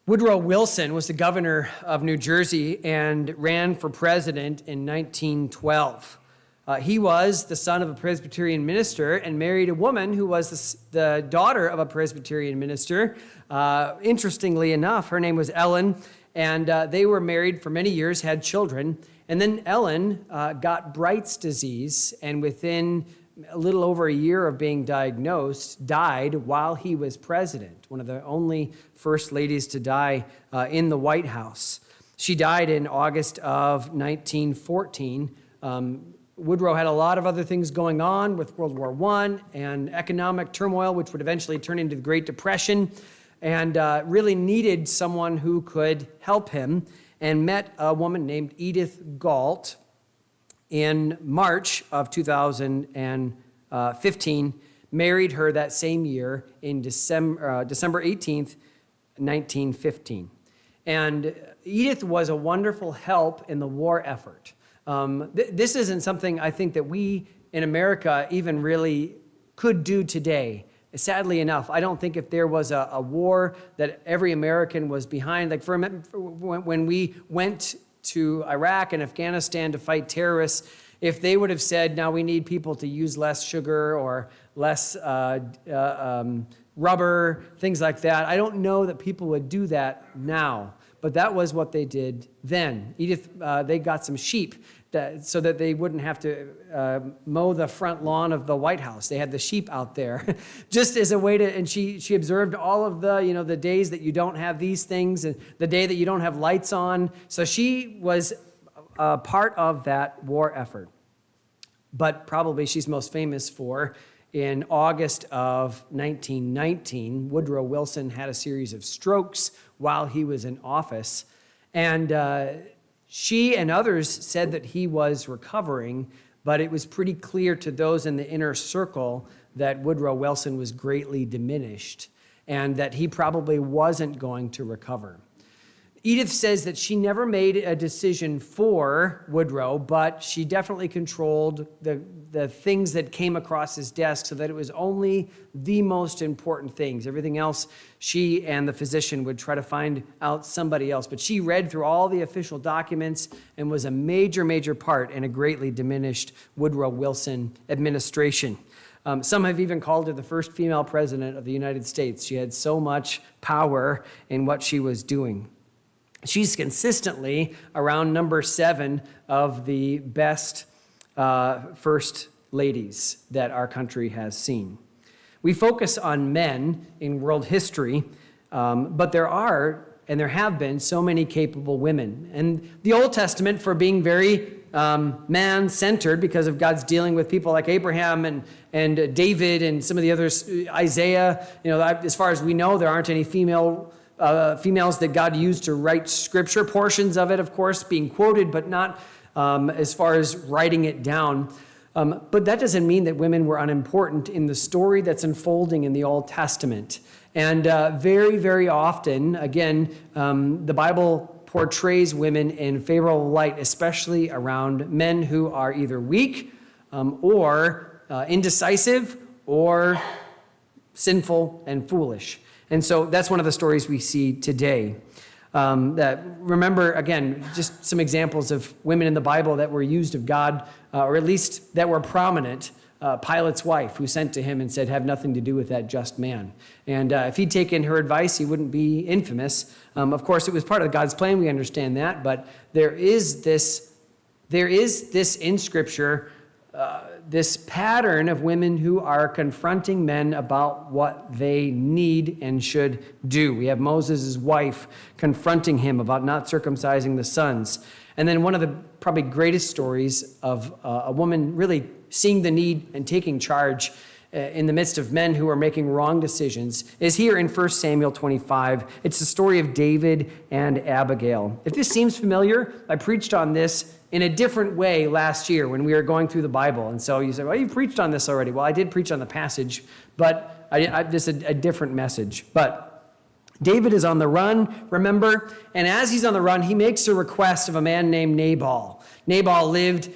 Woodrow Wilson was the governor of New Jersey and ran for president in 1912. He was the son of a Presbyterian minister and married a woman who was the daughter of a Presbyterian minister. Interestingly enough, her name was Ellen, and they were married for many years, had children. And then Ellen got Bright's disease, and within a little over a year of being diagnosed, died while he was president, one of the only first ladies to die in the White House. She died in August of 1914. Woodrow had a lot of other things going on with World War I and economic turmoil, which would eventually turn into the Great Depression, and really needed someone who could help him, and met a woman named Edith Galt in March of 2015, married her that same year in December 18th, 1915. And Edith was a wonderful help in the war effort. This isn't something I think that we in America even really could do today. Sadly enough, I don't think if there was a war that every American was behind, like when we went to Iraq and Afghanistan to fight terrorists, if they would have said, now we need people to use less sugar or less rubber, things like that, I don't know that people would do that now. But that was what they did then. Edith, they got some sheep so that they wouldn't have to mow the front lawn of the White House. They had the sheep out there just as a way to, and she observed all of the days that you don't have these things and the day that you don't have lights on. So she was part of that war effort. But probably she's most famous for, in August of 1919, Woodrow Wilson had a series of strokes while he was in office. And she and others said that he was recovering, but it was pretty clear to those in the inner circle that Woodrow Wilson was greatly diminished and that he probably wasn't going to recover. Edith says that she never made a decision for Woodrow, but she definitely controlled the things that came across his desk so that it was only the most important things. Everything else, she and the physician would try to find out somebody else. But she read through all the official documents and was a major part in a greatly diminished Woodrow Wilson administration. Some have even called her the first female president of the United States. She had so much power in what she was doing. She's consistently around number 7 of the best first ladies that our country has seen. We focus on men in world history, but there are, and there have been, so many capable women. And the Old Testament, for being very man-centered because of God's dealing with people like Abraham and David and some of the others, Isaiah, as far as we know, there aren't any females that God used to write scripture, portions of it, of course, being quoted, but not as far as writing it down. But that doesn't mean that women were unimportant in the story that's unfolding in the Old Testament. And very often, again, the Bible portrays women in favorable light, especially around men who are either weak or indecisive or sinful and foolish. And so that's one of the stories we see today. Remember, again, just some examples of women in the Bible that were used of God, or at least that were prominent. Pilate's wife, who sent to him and said, have nothing to do with that just man. And if he'd taken her advice, he wouldn't be infamous. Of course, it was part of God's plan, we understand that, but there is this in Scripture, this pattern of women who are confronting men about what they need and should do. We have Moses' wife confronting him about not circumcising the sons. And then one of the probably greatest stories of a woman really seeing the need and taking charge in the midst of men who are making wrong decisions is here in 1 Samuel 25. It's the story of David and Abigail. If this seems familiar, I preached on this in a different way last year when we were going through the Bible. And so you say, well, you preached on this already. Well, I did preach on the passage, but just a different message. But David is on the run, remember? And as he's on the run, he makes a request of a man named Nabal. Nabal lived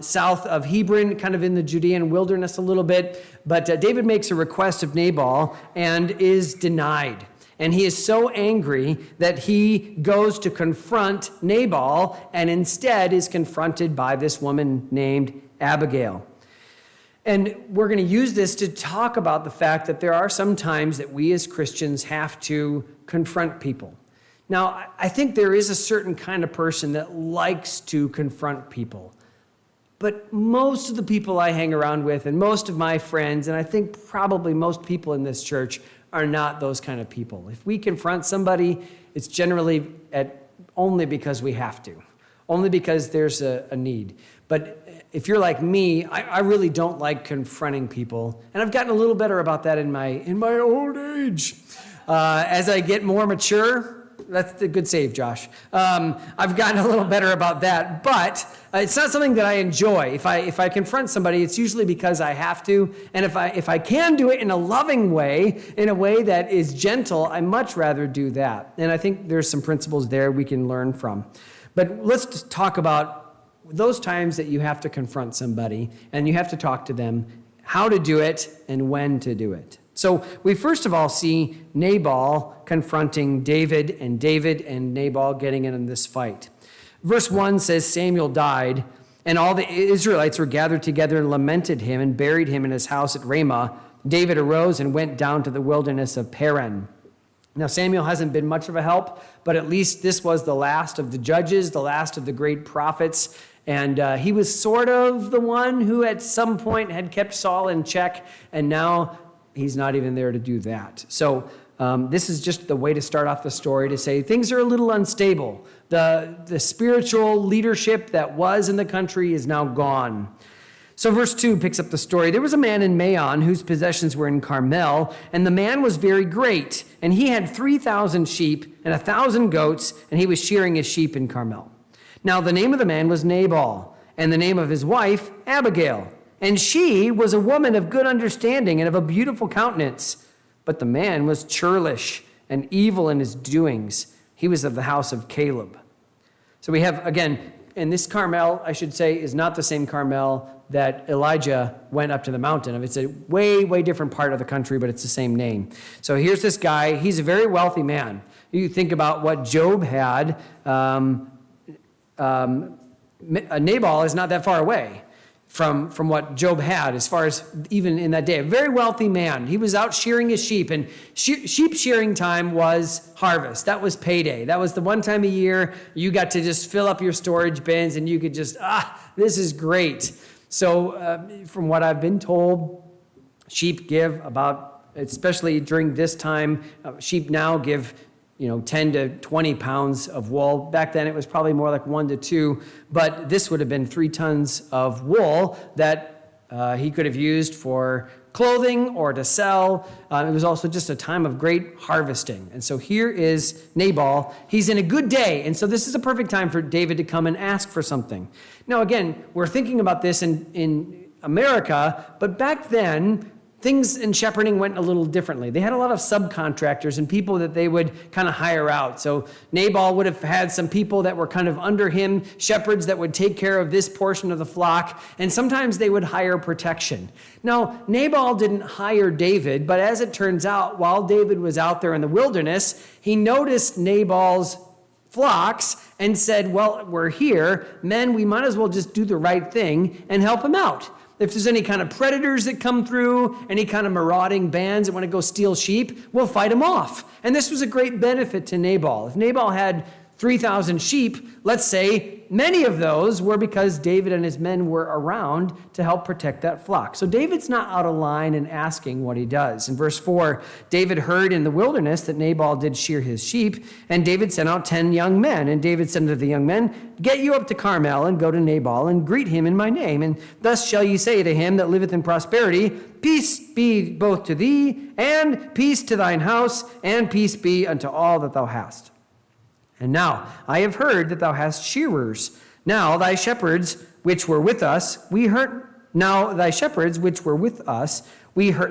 south of Hebron, kind of in the Judean wilderness a little bit. But David makes a request of Nabal and is denied. And he is so angry that he goes to confront Nabal and instead is confronted by this woman named Abigail. And we're going to use this to talk about the fact that there are some times that we as Christians have to confront people. Now, I think there is a certain kind of person that likes to confront people. But most of the people I hang around with and most of my friends, and I think probably most people in this church, are not those kind of people. If we confront somebody, it's generally only because we have to, only because there's a need. But if you're like me, I really don't like confronting people, and I've gotten a little better about that in my old age. As I get more mature, that's a good save, Josh. I've gotten a little better about that, but it's not something that I enjoy. If I confront somebody, it's usually because I have to, and if I can do it in a loving way, in a way that is gentle, I much rather do that. And I think there's some principles there we can learn from. But let's just talk about those times that you have to confront somebody and you have to talk to them, how to do it and when to do it. So we first of all see Nabal confronting David and Nabal getting in this fight. Verse 1 says, Samuel died, and all the Israelites were gathered together and lamented him and buried him in his house at Ramah. David arose and went down to the wilderness of Paran. Now, Samuel hasn't been much of a help, but at least this was the last of the judges, the last of the great prophets. And he was sort of the one who at some point had kept Saul in check, and now he's not even there to do that. So this is just the way to start off the story, to say things are a little unstable. The spiritual leadership that was in the country is now gone. So verse 2 picks up the story. There was a man in Maon whose possessions were in Carmel, and the man was very great, and he had 3,000 sheep and 1,000 goats, and he was shearing his sheep in Carmel. Now the name of the man was Nabal, and the name of his wife Abigail. And she was a woman of good understanding and of a beautiful countenance. But the man was churlish and evil in his doings. He was of the house of Caleb. So we have, again, and this Carmel, I should say, is not the same Carmel that Elijah went up to the mountain of. It's a way, way different part of the country, but it's the same name. So here's this guy. He's a very wealthy man. You think about what Job had. Nabal is not that far away from what Job had, as far as even in that day. A very wealthy man. He was out shearing his sheep, and sheep shearing time was harvest. That was payday. That was the one time a year you got to just fill up your storage bins, and you could just, this is great. So from what I've been told, sheep give about, especially during this time, sheep now give 10 to 20 pounds of wool. Back then it was probably more like 1 to 2, but this would have been 3 tons of wool that he could have used for clothing or to sell. It was also just a time of great harvesting. And so here is Nabal. He's in a good day, and so this is a perfect time for David to come and ask for something. Now again, we're thinking about this in America, but back then, things in shepherding went a little differently. They had a lot of subcontractors and people that they would kind of hire out. So Nabal would have had some people that were kind of under him, shepherds that would take care of this portion of the flock, and sometimes they would hire protection. Now, Nabal didn't hire David, but as it turns out, while David was out there in the wilderness, he noticed Nabal's flocks and said, well, we're here, men, we might as well just do the right thing and help him out. If there's any kind of predators that come through, any kind of marauding bands that want to go steal sheep, we'll fight them off. And this was a great benefit to Nabal. If Nabal had 3,000 sheep, let's say many of those were because David and his men were around to help protect that flock. So David's not out of line in asking what he does. In verse 4, David heard in the wilderness that Nabal did shear his sheep, and David sent out 10 young men. And David said to the young men, get you up to Carmel and go to Nabal and greet him in my name. And thus shall ye say to him that liveth in prosperity, peace be both to thee, and peace to thine house, and peace be unto all that thou hast. And now I have heard that thou hast shearers. Now thy shepherds which were with us, we hurt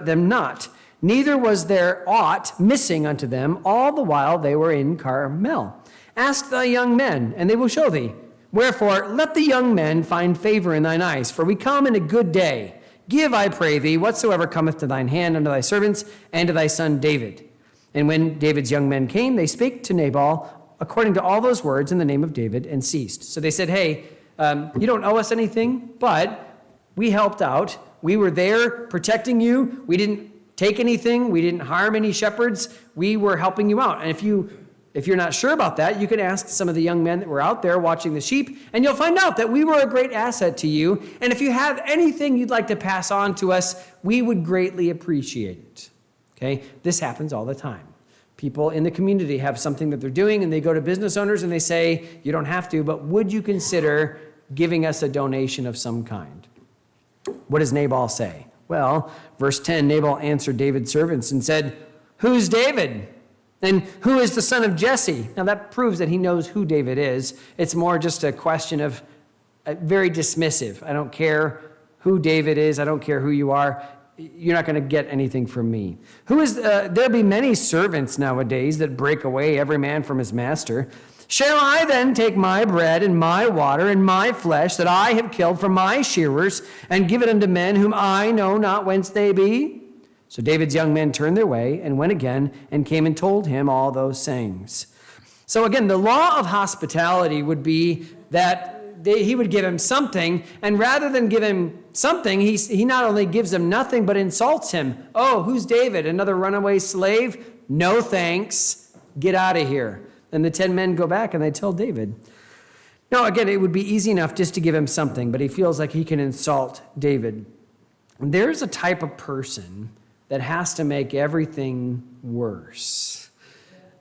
them not. Neither was there aught missing unto them all the while they were in Carmel. Ask thy young men, and they will show thee. Wherefore let the young men find favor in thine eyes, for we come in a good day. Give, I pray thee, whatsoever cometh to thine hand unto thy servants and to thy son David. And when David's young men came, they spake to Nabal according to all those words in the name of David and ceased. So they said, hey, you don't owe us anything, but we helped out. We were there protecting you. We didn't take anything. We didn't harm any shepherds. We were helping you out. And if you're not sure about that, you can ask some of the young men that were out there watching the sheep, and you'll find out that we were a great asset to you. And if you have anything you'd like to pass on to us, we would greatly appreciate it. Okay? This happens all the time. People in the community have something that they're doing, and they go to business owners and they say, you don't have to, but would you consider giving us a donation of some kind? What does Nabal say? Well, verse 10, Nabal answered David's servants and said, who's David? And who is the son of Jesse? Now that proves that he knows who David is. It's more just a question of very dismissive. I don't care who David is. I don't care who you are. You're not going to get anything from me. There'll be many servants nowadays that break away every man from his master. Shall I then take my bread and my water and my flesh that I have killed from my shearers and give it unto men whom I know not whence they be? So David's young men turned their way and went again and came and told him all those sayings. So again, the law of hospitality would be that he would give him something, and rather than give him something, he not only gives him nothing, but insults him. Oh, who's David? Another runaway slave? No thanks. Get out of here. And the 10 men go back and they tell David. Now, again, it would be easy enough just to give him something, but he feels like he can insult David. There's a type of person that has to make everything worse.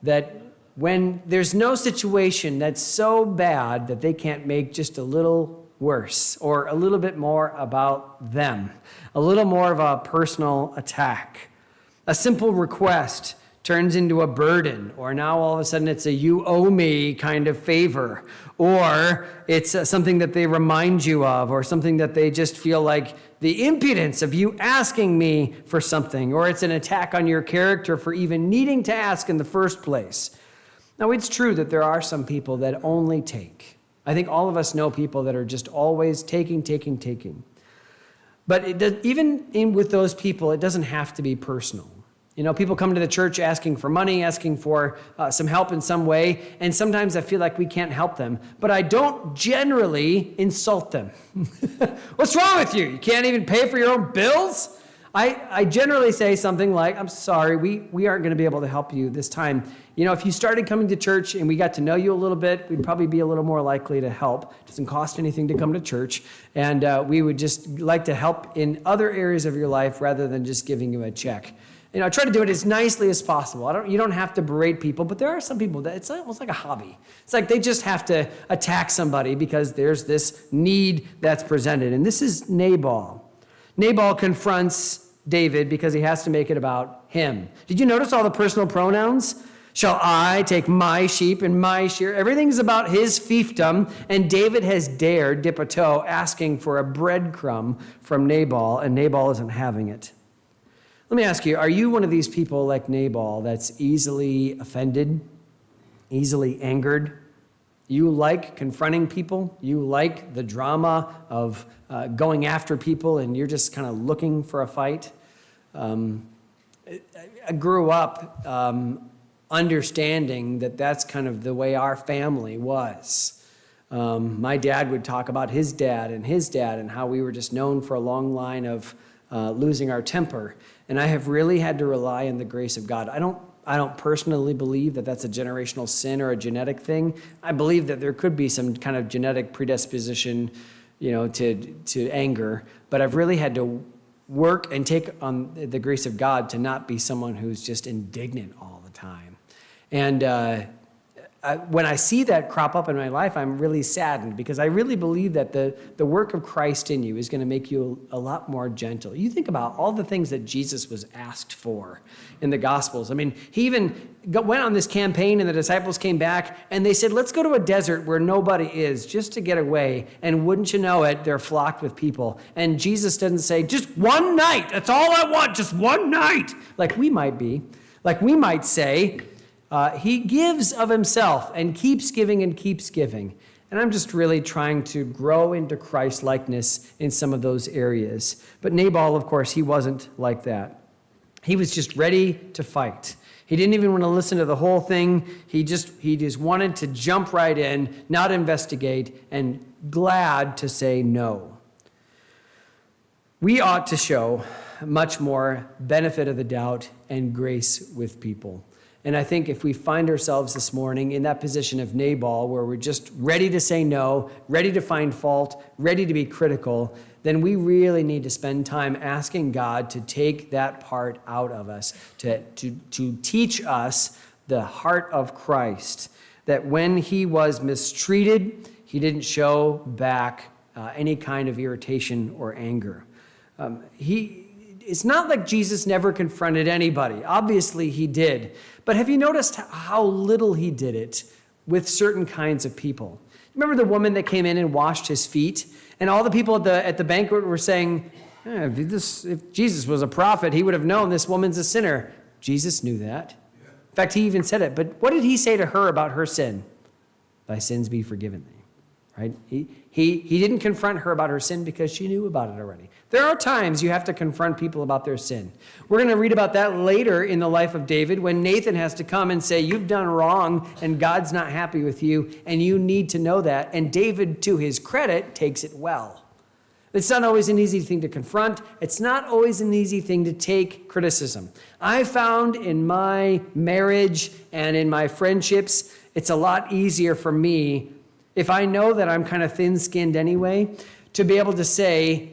That when there's no situation that's so bad that they can't make just a little worse or a little bit more about them, a little more of a personal attack. A simple request turns into a burden, or now all of a sudden it's a you owe me kind of favor, or it's something that they remind you of, or something that they just feel like the impudence of you asking me for something, or it's an attack on your character for even needing to ask in the first place. Now, it's true that there are some people that only take. I think all of us know people that are just always taking. But even with those people, it doesn't have to be personal. You know, people come to the church asking for money, asking for some help in some way, and sometimes I feel like we can't help them. But I don't generally insult them. What's wrong with you? You can't even pay for your own bills? I generally say something like, I'm sorry, we aren't going to be able to help you this time. You know, if you started coming to church and we got to know you a little bit, we'd probably be a little more likely to help. It doesn't cost anything to come to church. And we would just like to help in other areas of your life rather than just giving you a check. You know, I try to do it as nicely as possible. You don't have to berate people, but there are some people that it's almost like a hobby. It's like they just have to attack somebody because there's this need that's presented. And this is Nabal. Nabal confronts David because he has to make it about him. Did you notice all the personal pronouns? Shall I take my sheep and my shear? Everything's about his fiefdom, and David has dared dip a toe asking for a breadcrumb from Nabal, and Nabal isn't having it. Let me ask you, are you one of these people like Nabal that's easily offended, easily angered? You like confronting people? You like the drama of going after people and you're just kind of looking for a fight? I grew up understanding that that's kind of the way our family was. My dad would talk about his dad and how we were just known for a long line of losing our temper. And I have really had to rely on the grace of God. I don't personally believe that that's a generational sin or a genetic thing. I believe that there could be some kind of genetic predisposition, to anger. But I've really had to work and take on the grace of God to not be someone who's just indignant all the time. And when I see that crop up in my life, I'm really saddened because I really believe that the work of Christ in you is going to make you a lot more gentle. You think about all the things that Jesus was asked for in the Gospels. I mean, he even went on this campaign and the disciples came back and they said, let's go to a desert where nobody is just to get away. And wouldn't you know it, they're flocked with people. And Jesus doesn't say, just one night, that's all I want, just one night. Like we might be, like we might say, he gives of himself and keeps giving and keeps giving. And I'm just really trying to grow into Christ-likeness in some of those areas. But Nabal, of course, he wasn't like that. He was just ready to fight. He didn't even want to listen to the whole thing. He just wanted to jump right in, not investigate, and glad to say no. We ought to show much more benefit of the doubt and grace with people. And I think if we find ourselves this morning in that position of Nabal, where we're just ready to say no, ready to find fault, ready to be critical, then we really need to spend time asking God to take that part out of us, to teach us the heart of Christ, that when he was mistreated, he didn't show back any kind of irritation or anger. It's not like Jesus never confronted anybody. Obviously, he did. But have you noticed how little he did it with certain kinds of people? Remember the woman that came in and washed his feet? And all the people at the banquet were saying, if Jesus was a prophet, he would have known this woman's a sinner. Jesus knew that. In fact, he even said it. But what did he say to her about her sin? Thy sins be forgiven thee. Right? He didn't confront her about her sin because she knew about it already. There are times you have to confront people about their sin. We're going to read about that later in the life of David when Nathan has to come and say, you've done wrong and God's not happy with you and you need to know that. And David, to his credit, takes it well. It's not always an easy thing to confront. It's not always an easy thing to take criticism. I found in my marriage and in my friendships, it's a lot easier for me, if I know that I'm kind of thin-skinned anyway, to be able to say,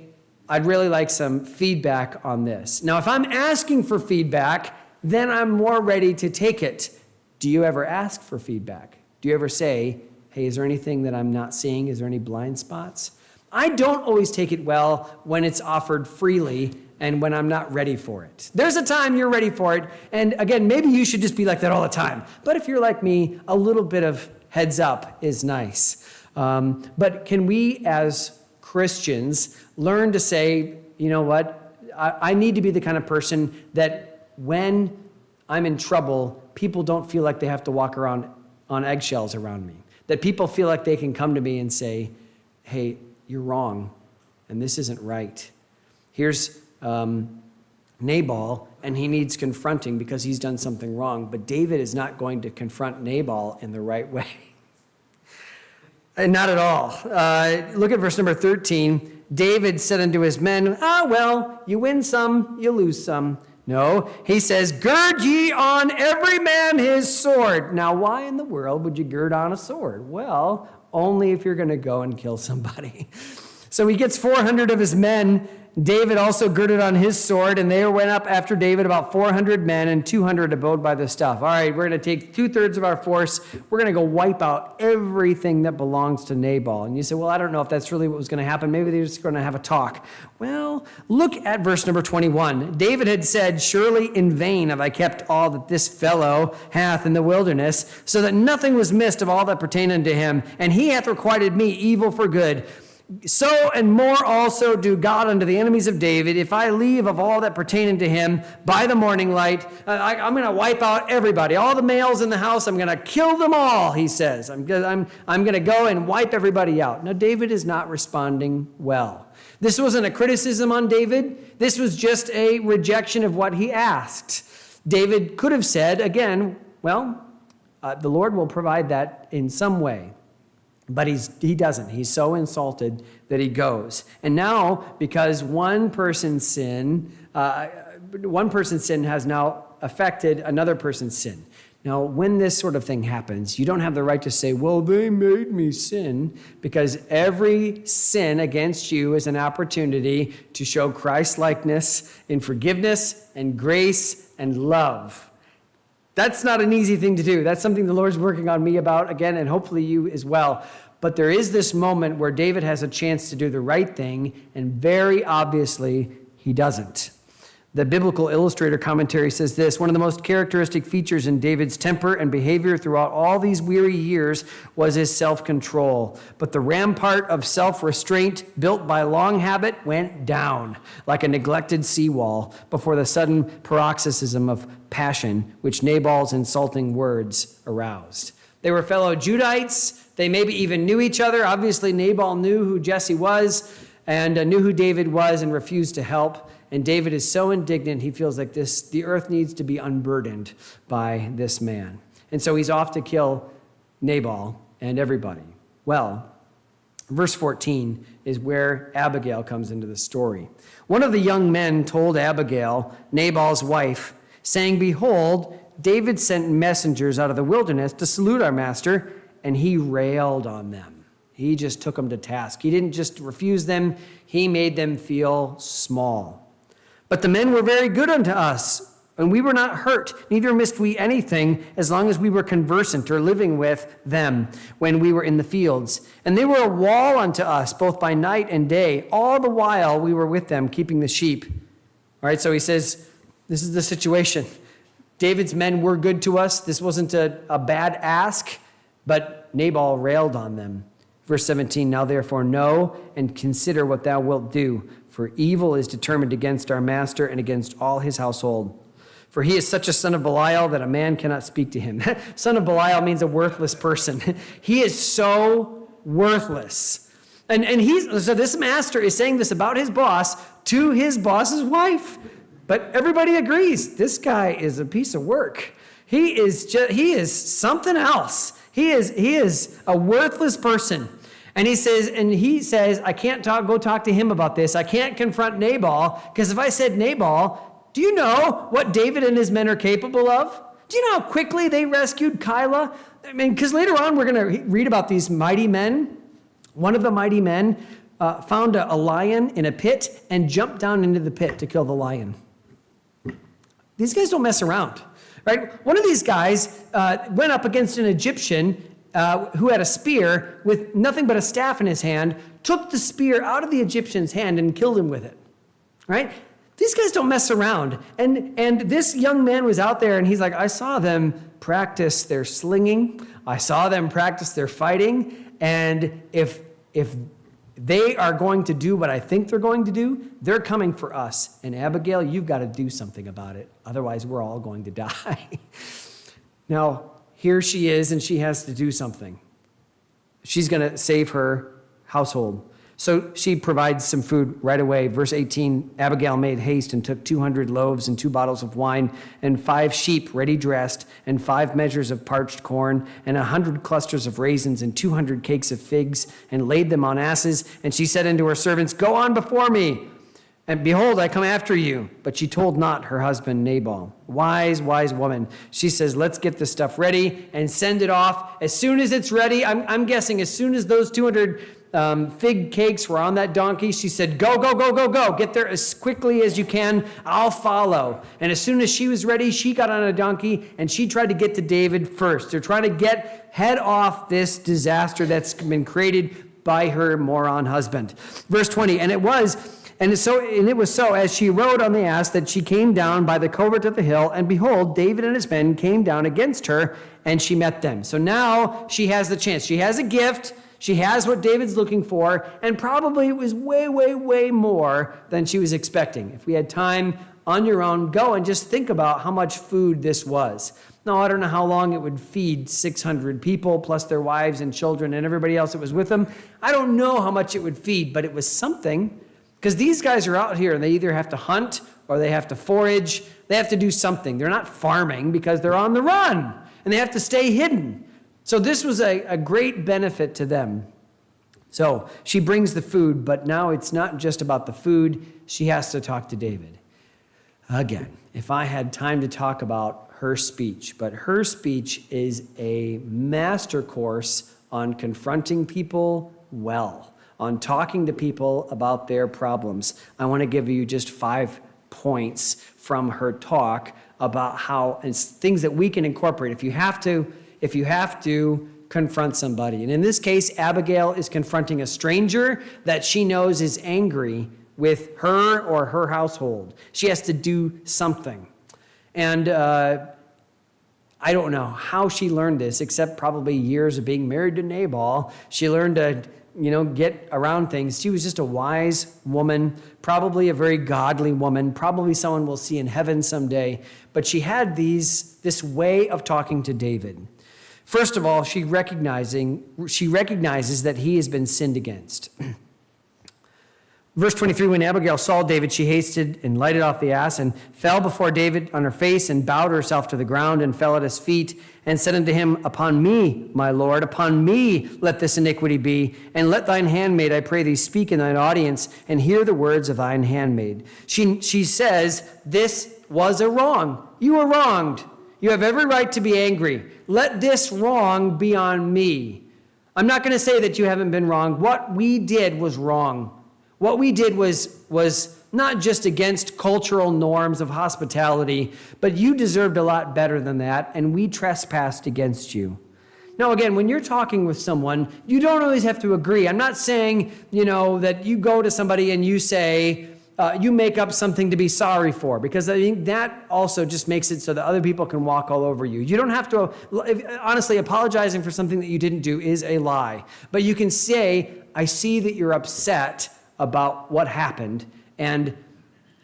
I'd really like some feedback on this. Now, if I'm asking for feedback, then I'm more ready to take it. Do you ever ask for feedback? Do you ever say, hey, is there anything that I'm not seeing? Is there any blind spots? I don't always take it well when it's offered freely and when I'm not ready for it. There's a time you're ready for it. And again, maybe you should just be like that all the time. But if you're like me, a little bit of heads up is nice. But can we as Christians learn to say, you know what, I need to be the kind of person that when I'm in trouble, people don't feel like they have to walk around on eggshells around me. That people feel like they can come to me and say, hey, you're wrong, and this isn't right. Here's Nabal, and he needs confronting because he's done something wrong. But David is not going to confront Nabal in the right way. Not at all. Look at verse number 13. David said unto his men, well, you win some, you lose some. No, he says, gird ye on every man his sword. Now, why in the world would you gird on a sword? Well, only if you're going to go and kill somebody. So he gets 400 of his men. David also girded on his sword, and they went up after David, about 400 men, and 200 abode by the stuff. All right, we're going to take 2/3 of our force. We're going to go wipe out everything that belongs to Nabal. And you say, well, I don't know if that's really what was going to happen. Maybe they're just going to have a talk. Well, look at verse number 21. David had said, surely in vain have I kept all that this fellow hath in the wilderness, so that nothing was missed of all that pertained unto him, and he hath requited me evil for good. So and more also do God unto the enemies of David, if I leave of all that pertain unto him by the morning light. I'm going to wipe out everybody, all the males in the house. I'm going to kill them all, he says. I'm going to go and wipe everybody out. Now, David is not responding well. This wasn't a criticism on David. This was just a rejection of what he asked. David could have said, again, well, the Lord will provide that in some way. But he doesn't. He's so insulted that he goes. And now, because one person's sin has now affected another person's sin. Now, when this sort of thing happens, you don't have the right to say, well, they made me sin, because every sin against you is an opportunity to show Christ-likeness in forgiveness and grace and love. That's not an easy thing to do. That's something the Lord's working on me about, again, and hopefully you as well. But there is this moment where David has a chance to do the right thing, and very obviously, he doesn't. The Biblical Illustrator commentary says this: one of the most characteristic features in David's temper and behavior throughout all these weary years was his self-control. But the rampart of self-restraint built by long habit went down like a neglected seawall before the sudden paroxysm of passion which Nabal's insulting words aroused. They were fellow Judites. They maybe even knew each other. Obviously, Nabal knew who Jesse was and knew who David was and refused to help. And David is so indignant, he feels like the earth needs to be unburdened by this man. And so he's off to kill Nabal and everybody. Well, verse 14 is where Abigail comes into the story. One of the young men told Abigail, Nabal's wife, saying, "Behold, David sent messengers out of the wilderness to salute our master, and he railed on them." He just took them to task. He didn't just refuse them, he made them feel small. "But the men were very good unto us, and we were not hurt, neither missed we anything, as long as we were conversant or living with them when we were in the fields. And they were a wall unto us, both by night and day, all the while we were with them, keeping the sheep." All right, so he says, this is the situation. David's men were good to us. This wasn't a bad ask, but Nabal railed on them. Verse 17, "Now therefore know and consider what thou wilt do, for evil is determined against our master and against all his household. For he is such a son of Belial that a man cannot speak to him." Son of Belial means a worthless person. He is so worthless. And so this master is saying this about his boss to his boss's wife. But everybody agrees, this guy is a piece of work. He is something else. He is a worthless person. And he says, I can't go talk to him about this. I can't confront Nabal, because if I said, Nabal, do you know what David and his men are capable of? Do you know how quickly they rescued Keilah? I mean, because later on we're going to read about these mighty men. One of the mighty men found a lion in a pit and jumped down into the pit to kill the lion. These guys don't mess around, right? One of these guys went up against an Egyptian who had a spear with nothing but a staff in his hand, took the spear out of the Egyptian's hand and killed him with it, right? These guys don't mess around. And this young man was out there and he's like, I saw them practice their slinging. I saw them practice their fighting. And if they are going to do what I think they're going to do, they're coming for us. And Abigail, you've got to do something about it. Otherwise, we're all going to die. Now, here she is and she has to do something. She's going to save her household. So she provides some food right away. Verse 18, Abigail made haste and took 200 loaves and 2 bottles of wine and 5 sheep ready dressed and 5 measures of parched corn and 100 clusters of raisins and 200 cakes of figs and laid them on asses. And she said unto her servants, "Go on before me. And behold, I come after you." But she told not her husband Nabal. Wise woman. She says, let's get this stuff ready and send it off. As soon as it's ready, I'm guessing as soon as those 200 fig cakes were on that donkey, she said, go. Get there as quickly as you can. I'll follow. And as soon as she was ready, she got on a donkey and she tried to get to David first. They're trying to head off this disaster that's been created by her moron husband. Verse 20, and it was so as she rode on the ass that she came down by the covert of the hill, and behold, David and his men came down against her, and she met them. So now she has the chance. She has a gift. She has what David's looking for, and probably it was way more than she was expecting. If we had time on your own, go and just think about how much food this was. Now, I don't know how long it would feed 600 people, plus their wives and children and everybody else that was with them. I don't know how much it would feed, but it was something. Because these guys are out here and they either have to hunt or they have to forage. They have to do something. They're not farming because they're on the run and they have to stay hidden. So this was a great benefit to them. So she brings the food, but now it's not just about the food. She has to talk to David. Again, if I had time to talk about her speech, but her speech is a master course on confronting people well, on talking to people about their problems. I want to give you just 5 points from her talk about how, and things that we can incorporate if you have to confront somebody. And in this case, Abigail is confronting a stranger that she knows is angry with her or her household. She has to do something. And I don't know how she learned this, except probably years of being married to Nabal. She learned to get around things. She was just a wise woman, probably a very godly woman, probably someone we'll see in heaven someday. But she had this way of talking to David. First of all, she recognizes that he has been sinned against. Verse 23, when Abigail saw David, she hasted and lighted off the ass and fell before David on her face and bowed herself to the ground and fell at his feet and said unto him, Upon me, my Lord, upon me let this iniquity be, and let thine handmaid, I pray thee, speak in thine audience and hear the words of thine handmaid. She says, this was a wrong. You were wronged. You have every right to be angry. Let this wrong be on me. I'm not going to say that you haven't been wrong. What we did was wrong. What we did was not just against cultural norms of hospitality, but you deserved a lot better than that, and we trespassed against you. Now, again, when you're talking with someone, you don't always have to agree. I'm not saying, that you go to somebody and you say, you make up something to be sorry for, because I think that also just makes it so that other people can walk all over you. You don't have to, honestly, apologizing for something that you didn't do is a lie. But you can say, I see that you're upset about what happened, and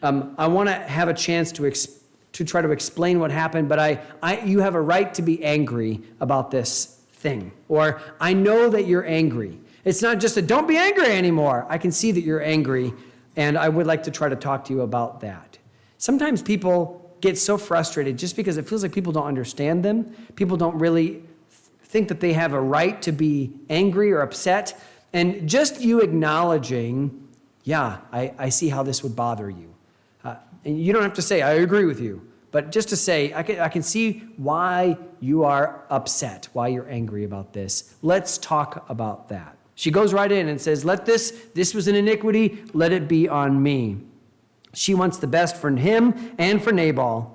I want to have a chance to try to explain what happened, but you have a right to be angry about this thing. Or, I know that you're angry. It's not just don't be angry anymore. I can see that you're angry, and I would like to try to talk to you about that. Sometimes people get so frustrated just because it feels like people don't understand them. People don't really think that they have a right to be angry or upset. And just you acknowledging, yeah, I see how this would bother you. And you don't have to say, I agree with you. But just to say, I can see why you are upset, why you're angry about this. Let's talk about that. She goes right in and says, this was an iniquity, let it be on me. She wants the best for him and for Nabal.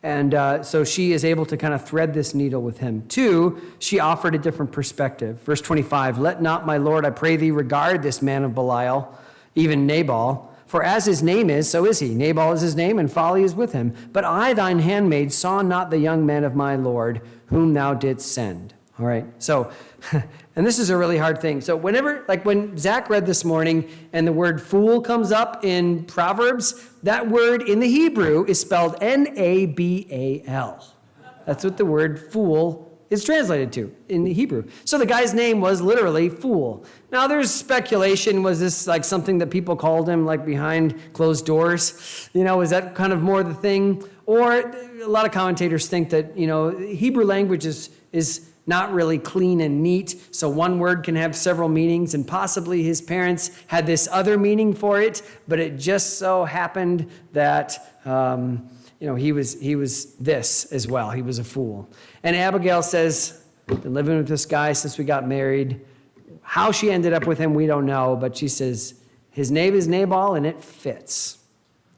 And so she is able to kind of thread this needle with him. 2, she offered a different perspective. Verse 25, let not my Lord, I pray thee, regard this man of Belial, even Nabal. For as his name is, so is he. Nabal is his name, and folly is with him. But I, thine handmaid, saw not the young man of my Lord, whom thou didst send. All right, so, and this is a really hard thing. So when Zach read this morning and the word fool comes up in Proverbs, that word in the Hebrew is spelled Nabal. That's what the word fool is translated to in the Hebrew. So the guy's name was literally fool. Now there's speculation, was this like something that people called him like behind closed doors? Is that kind of more the thing? Or a lot of commentators think that, Hebrew language is not really clean and neat, so one word can have several meanings, and possibly his parents had this other meaning for it, but it just so happened that he was this as well. He was a fool. And Abigail says, been living with this guy since we got married. How she ended up with him, we don't know, but she says, his name is Nabal, and it fits.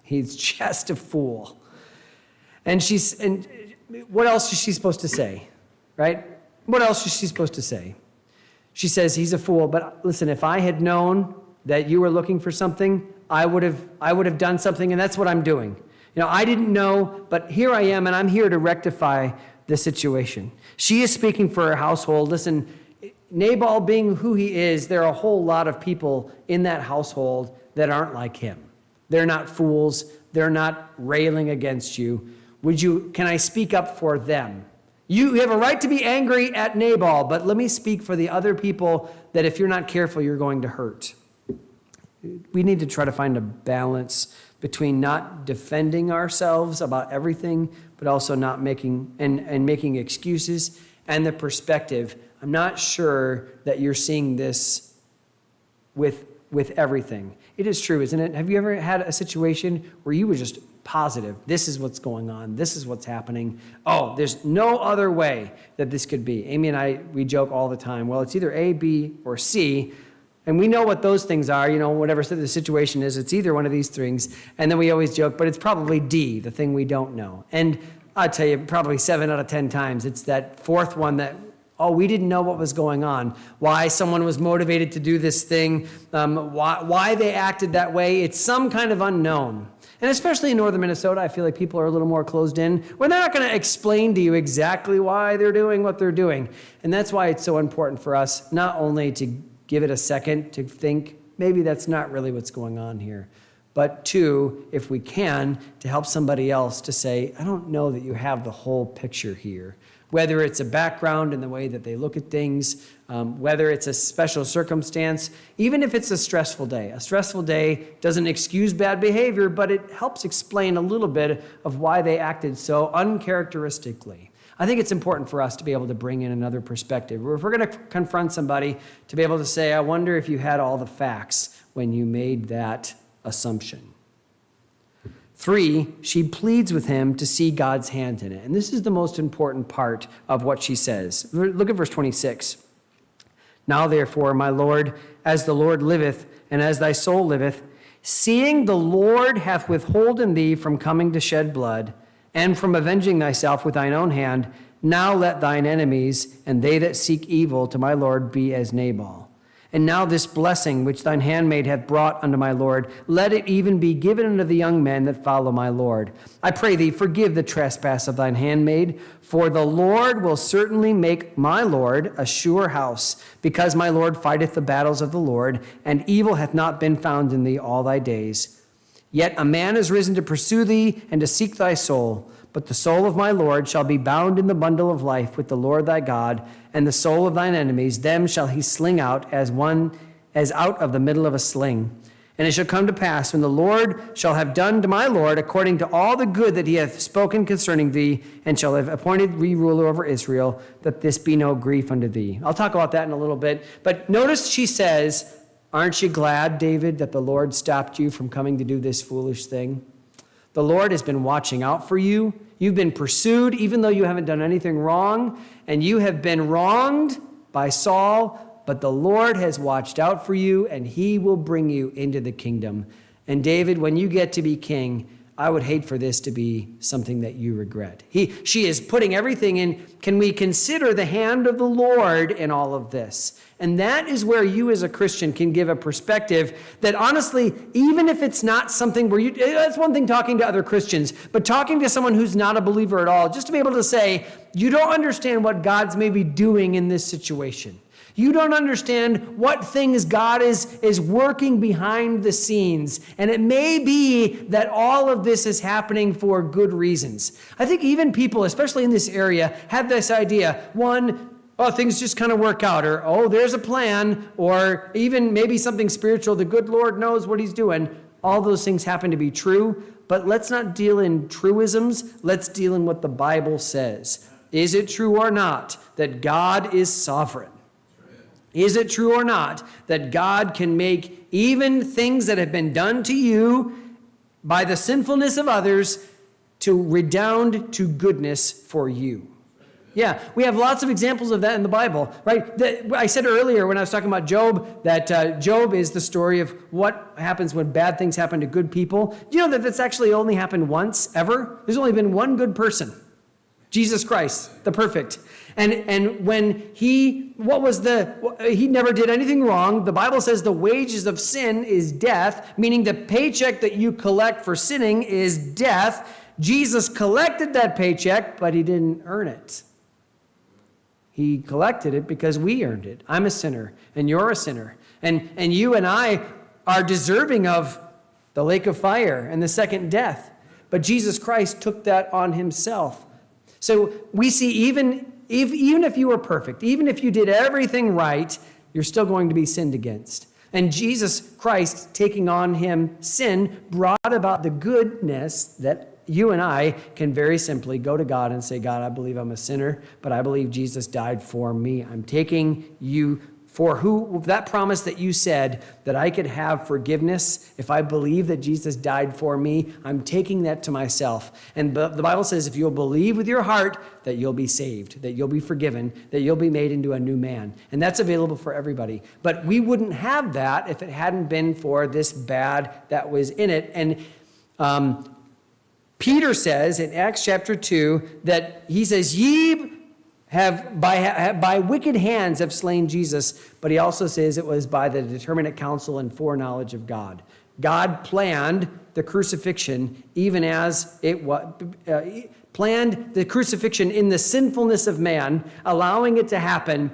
He's just a fool. And what else is she supposed to say, right? What else is she supposed to say? She says, he's a fool, but listen, if I had known that you were looking for something, I would have done something, and that's what I'm doing. I didn't know, but here I am, and I'm here to rectify the situation. She is speaking for her household. Listen, Nabal being who he is, there are a whole lot of people in that household that aren't like him. They're not fools. They're not railing against you. Can I speak up for them? You have a right to be angry at Nabal, but let me speak for the other people that if you're not careful, you're going to hurt. We need to try to find a balance between not defending ourselves about everything, but also not making excuses, and the perspective. I'm not sure that you're seeing this with everything. It is true, isn't it? Have you ever had a situation where you were just positive, this is what's going on, this is what's happening, there's no other way that this could be? Amy and I, we joke all the time, well, it's either A, B, or C, and we know what those things are, whatever the situation is, it's either one of these things, and then we always joke, but it's probably D, the thing we don't know. And I'll tell you, probably 7 out of 10 times, it's that fourth one that, we didn't know what was going on, why someone was motivated to do this thing, why they acted that way. It's some kind of unknown. And especially in northern Minnesota, I feel like people are a little more closed in, where they're not going to explain to you exactly why they're doing what they're doing. And that's why it's so important for us not only to give it a second to think, maybe that's not really what's going on here, but 2, if we can, to help somebody else to say, I don't know that you have the whole picture here. Whether it's a background in the way that they look at things, whether it's a special circumstance, even if it's a stressful day. A stressful day doesn't excuse bad behavior, but it helps explain a little bit of why they acted so uncharacteristically. I think it's important for us to be able to bring in another perspective. If we're going to confront somebody, to be able to say, I wonder if you had all the facts when you made that assumption. 3, she pleads with him to see God's hand in it. And this is the most important part of what she says. Look at verse 26. Now therefore, my Lord, as the Lord liveth, and as thy soul liveth, seeing the Lord hath withholden thee from coming to shed blood, and from avenging thyself with thine own hand, now let thine enemies and they that seek evil to my Lord be as Nabal. And now this blessing which thine handmaid hath brought unto my Lord, let it even be given unto the young men that follow my Lord. I pray thee, forgive the trespass of thine handmaid, for the Lord will certainly make my Lord a sure house, because my Lord fighteth the battles of the Lord, and evil hath not been found in thee all thy days. Yet a man is risen to pursue thee and to seek thy soul. But the soul of my Lord shall be bound in the bundle of life with the Lord thy God, and the soul of thine enemies, them shall he sling out as out of the middle of a sling. And it shall come to pass, when the Lord shall have done to my Lord according to all the good that he hath spoken concerning thee, and shall have appointed thee ruler over Israel, that this be no grief unto thee. I'll talk about that in a little bit. But notice she says, aren't you glad, David, that the Lord stopped you from coming to do this foolish thing? The Lord has been watching out for you. You've been pursued, even though you haven't done anything wrong, and you have been wronged by Saul, but the Lord has watched out for you, and he will bring you into the kingdom. And David, when you get to be king, I would hate for this to be something that you regret. She is putting everything in. Can we consider the hand of the Lord in all of this? And that is where you as a Christian can give a perspective that honestly, even if it's not something where that's one thing talking to other Christians, but talking to someone who's not a believer at all, just to be able to say, you don't understand what God's maybe doing in this situation. You don't understand what things God is working behind the scenes. And it may be that all of this is happening for good reasons. I think even people, especially in this area, have this idea. One, oh, things just kind of work out. Or, oh, there's a plan. Or even maybe something spiritual. The good Lord knows what he's doing. All those things happen to be true. But let's not deal in truisms. Let's deal in what the Bible says. Is it true or not that God is sovereign? Is it true or not that God can make even things that have been done to you by the sinfulness of others to redound to goodness for you? Yeah, we have lots of examples of that in the Bible, right? I said earlier when I was talking about Job that Job is the story of what happens when bad things happen to good people. Do you know that that's actually only happened once, ever? There's only been one good person, Jesus Christ, the perfect. And when he never did anything wrong. The Bible says the wages of sin is death, meaning the paycheck that you collect for sinning is death. Jesus collected that paycheck, but he didn't earn it. He collected it because we earned it. I'm a sinner, and you're a sinner. And you and I are deserving of the lake of fire and the second death. But Jesus Christ took that on himself. So we see even if you were perfect, even if you did everything right, you're still going to be sinned against. And Jesus Christ taking on him sin brought about the goodness that you and I can very simply go to God and say, God, I believe I'm a sinner, but I believe Jesus died for me. I'm taking you for that promise that you said that I could have forgiveness if I believe that Jesus died for me. I'm taking that to myself. And the Bible says if you'll believe with your heart that you'll be saved, that you'll be forgiven, that you'll be made into a new man. And that's available for everybody. But we wouldn't have that if it hadn't been for this bad that was in it. And Peter says in Acts chapter 2 that he says, ye have by wicked hands have slain Jesus, but he also says it was by the determinate counsel and foreknowledge of God. God planned the crucifixion even as it was, planned the crucifixion in the sinfulness of man, allowing it to happen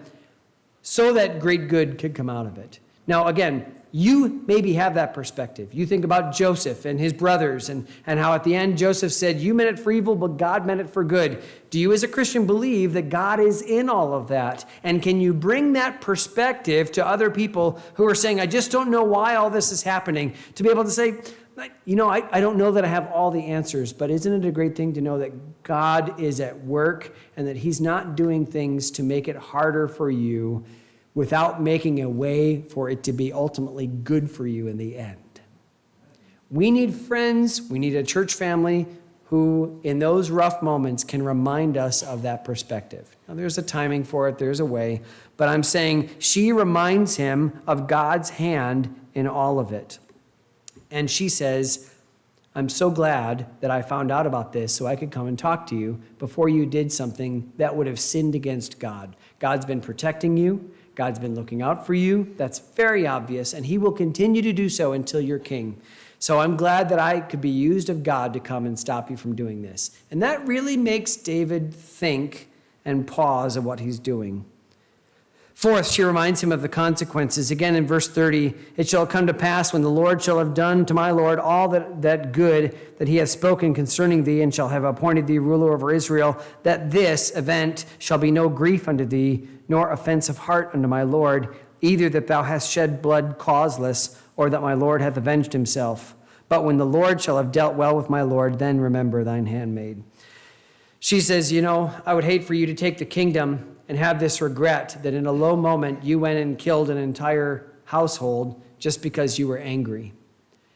so that great good could come out of it. Now, again, You maybe have that perspective. You think about Joseph and his brothers and how at the end Joseph said, you meant it for evil, but God meant it for good. Do you as a Christian believe that God is in all of that? And can you bring that perspective to other people who are saying, I just don't know why all this is happening, to be able to say, I don't know that I have all the answers, but isn't it a great thing to know that God is at work and that he's not doing things to make it harder for you without making a way for it to be ultimately good for you in the end? We need friends, we need a church family who, in those rough moments, can remind us of that perspective. Now, there's a timing for it, there's a way, but I'm saying she reminds him of God's hand in all of it. And she says, I'm so glad that I found out about this so I could come and talk to you before you did something that would have sinned against God. God's been protecting you. God's been looking out for you. That's very obvious, and he will continue to do so until you're king. So I'm glad that I could be used of God to come and stop you from doing this. And that really makes David think and pause of what he's doing. Fourth, she reminds him of the consequences. Again, in verse 30, it shall come to pass when the Lord shall have done to my Lord all that good that he hath spoken concerning thee, and shall have appointed thee ruler over Israel, that this event shall be no grief unto thee, nor offense of heart unto my Lord, either that thou hast shed blood causeless, or that my Lord hath avenged himself. But when the Lord shall have dealt well with my Lord, then remember thine handmaid. She says, I would hate for you to take the kingdom and have this regret that in a low moment you went and killed an entire household just because you were angry.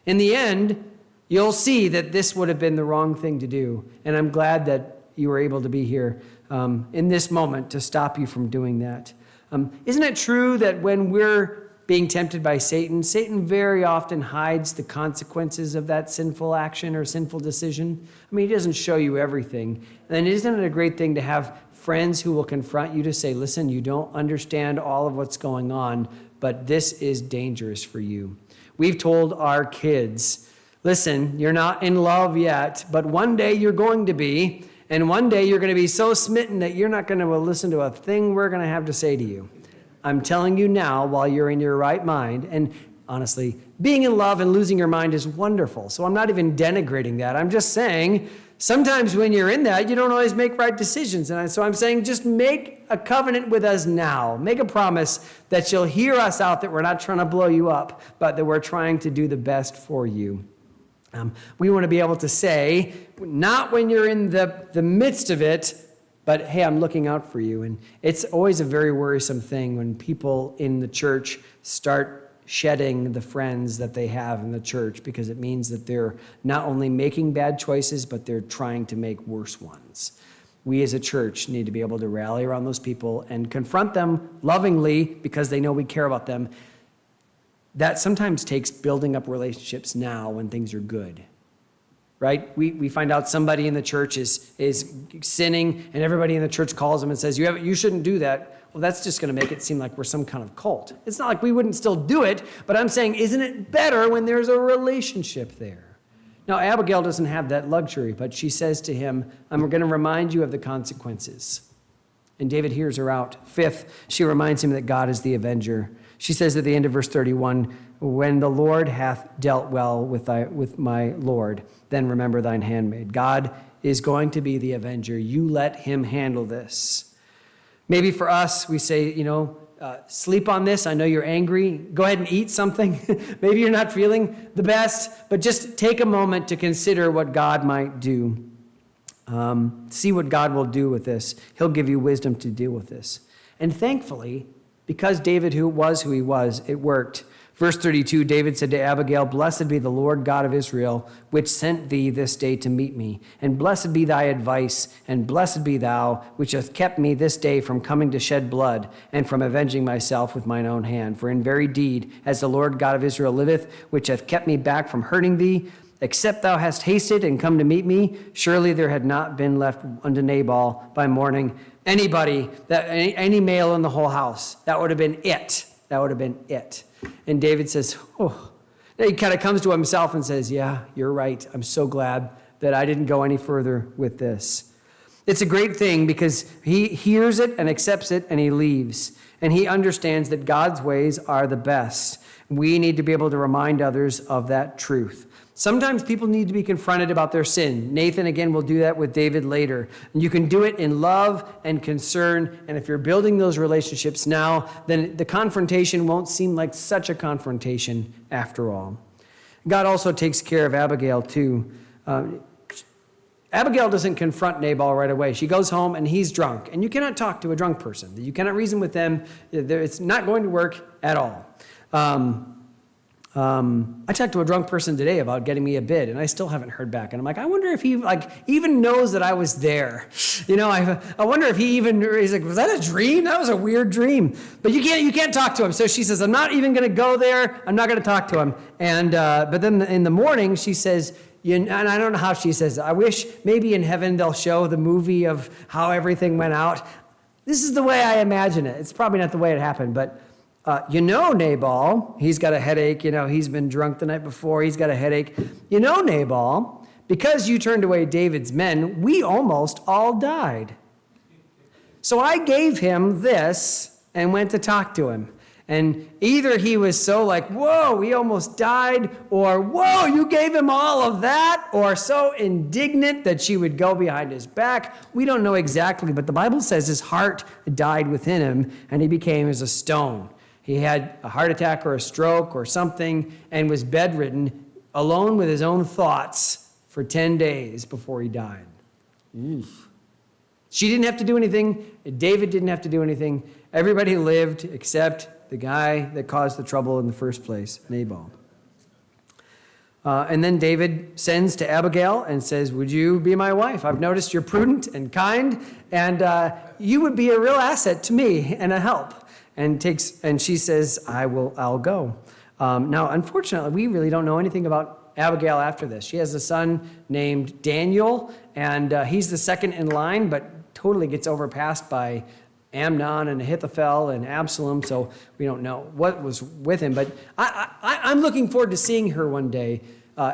In the end, you'll see that this would have been the wrong thing to do. And I'm glad that you were able to be here in this moment to stop you from doing that. Isn't it true that when we're being tempted by Satan, Satan very often hides the consequences of that sinful action or sinful decision? I mean, he doesn't show you everything. And isn't it a great thing to have friends who will confront you to say, listen, you don't understand all of what's going on, but this is dangerous for you. We've told our kids, listen, you're not in love yet, but one day you're going to be, and one day you're going to be so smitten that you're not going to listen to a thing we're going to have to say to you. I'm telling you now while you're in your right mind, and honestly, being in love and losing your mind is wonderful, so I'm not even denigrating that. I'm just saying, sometimes when you're in that, you don't always make right decisions. And so I'm saying just make a covenant with us now. Make a promise that you'll hear us out, that we're not trying to blow you up, but that we're trying to do the best for you. We want to be able to say, not when you're in the midst of it, but hey, I'm looking out for you. And it's always a very worrisome thing when people in the church start shedding the friends that they have in the church, because it means that they're not only making bad choices, but they're trying to make worse ones. We as a church need to be able to rally around those people and confront them lovingly because they know we care about them. That sometimes takes building up relationships now when things are good, right? We find out somebody in the church is sinning, and everybody in the church calls them and says, you shouldn't do that. Well, that's just going to make it seem like we're some kind of cult. It's not like we wouldn't still do it, but I'm saying, isn't it better when there's a relationship there? Now, Abigail doesn't have that luxury, but she says to him, I'm going to remind you of the consequences. And David hears her out. Fifth, she reminds him that God is the avenger. She says at the end of verse 31, when the Lord hath dealt well with my Lord, then remember thine handmaid. God is going to be the avenger. You let him handle this. Maybe for us, we say, sleep on this. I know you're angry. Go ahead and eat something. Maybe you're not feeling the best, but just take a moment to consider what God might do. See what God will do with this. He'll give you wisdom to deal with this. And thankfully, because David who he was, it worked. Verse 32, David said to Abigail, blessed be the Lord God of Israel, which sent thee this day to meet me. And blessed be thy advice, and blessed be thou, which hath kept me this day from coming to shed blood, and from avenging myself with mine own hand. For in very deed, as the Lord God of Israel liveth, which hath kept me back from hurting thee, except thou hast hasted and come to meet me, surely there had not been left unto Nabal by morning anybody, any male in the whole house. That would have been it. That would have been it. And David says, he kind of comes to himself and says, yeah, you're right. I'm so glad that I didn't go any further with this. It's a great thing because he hears it and accepts it and he leaves. And he understands that God's ways are the best. We need to be able to remind others of that truth. Sometimes people need to be confronted about their sin. Nathan, again, will do that with David later. And you can do it in love and concern. And if you're building those relationships now, then the confrontation won't seem like such a confrontation after all. God also takes care of Abigail, too. Abigail doesn't confront Nabal right away. She goes home and he's drunk. And you cannot talk to a drunk person. You cannot reason with them. It's not going to work at all. I talked to a drunk person today about getting me a bid, and I still haven't heard back. And I'm like, I wonder if he even knows that I was there. I wonder if he's like, was that a dream? That was a weird dream. But you can't talk to him. So she says, I'm not even going to go there. I'm not going to talk to him. And but then in the morning she says, and I don't know how she says it. I wish maybe in heaven they'll show the movie of how everything went out. This is the way I imagine it. It's probably not the way it happened, but Nabal, he's got a headache. He's been drunk the night before. He's got a headache. Nabal, because you turned away David's men, we almost all died. So I gave him this and went to talk to him. And either he was so like, whoa, we almost died, or whoa, you gave him all of that, or so indignant that she would go behind his back. We don't know exactly, but the Bible says his heart died within him, and he became as a stone. He had a heart attack or a stroke or something and was bedridden, alone with his own thoughts for 10 days before he died. She didn't have to do anything. David didn't have to do anything. Everybody lived except the guy that caused the trouble in the first place, Nabal. And then David sends to Abigail and says, would you be my wife? I've noticed you're prudent and kind, and you would be a real asset to me and a help. And she says, I'll go. Now, unfortunately, we really don't know anything about Abigail after this. She has a son named Daniel, and he's the second in line, but totally gets overpassed by Amnon and Ahithophel and Absalom, so we don't know what was with him. But I'm looking forward to seeing her one day,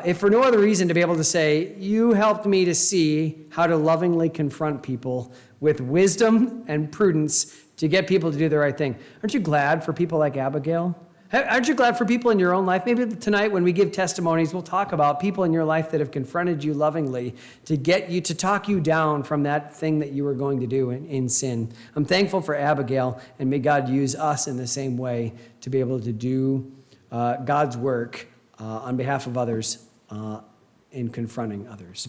if for no other reason to be able to say, you helped me to see how to lovingly confront people with wisdom and prudence to get people to do the right thing. Aren't you glad for people like Abigail? Aren't you glad for people in your own life? Maybe tonight when we give testimonies, we'll talk about people in your life that have confronted you lovingly to get you, to talk you down from that thing that you were going to do in sin. I'm thankful for Abigail, and may God use us in the same way to be able to do God's work on behalf of others in confronting others.